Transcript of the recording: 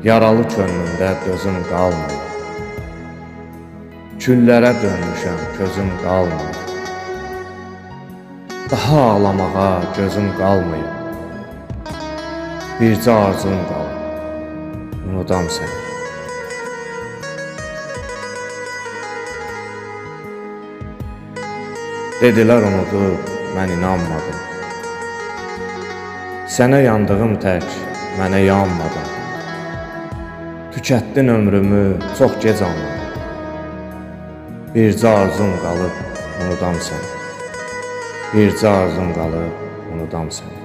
Yaralı könlümdə dözüm qalmayıb. Küllərə dönmüşəm, gözüm qalmayıb. Daha ağlamağa gözüm qalmayıb. Bircə arzum qalıb, unudam səni. Dedilər unudub, mən inanmadım. Sənə yandığım tək, mənə yanmadım. Tükətdin ömrümü, çox gec anladım. Bircə arzum qalıb, unudam səni. Bircə arzum qalıb, unudam səni.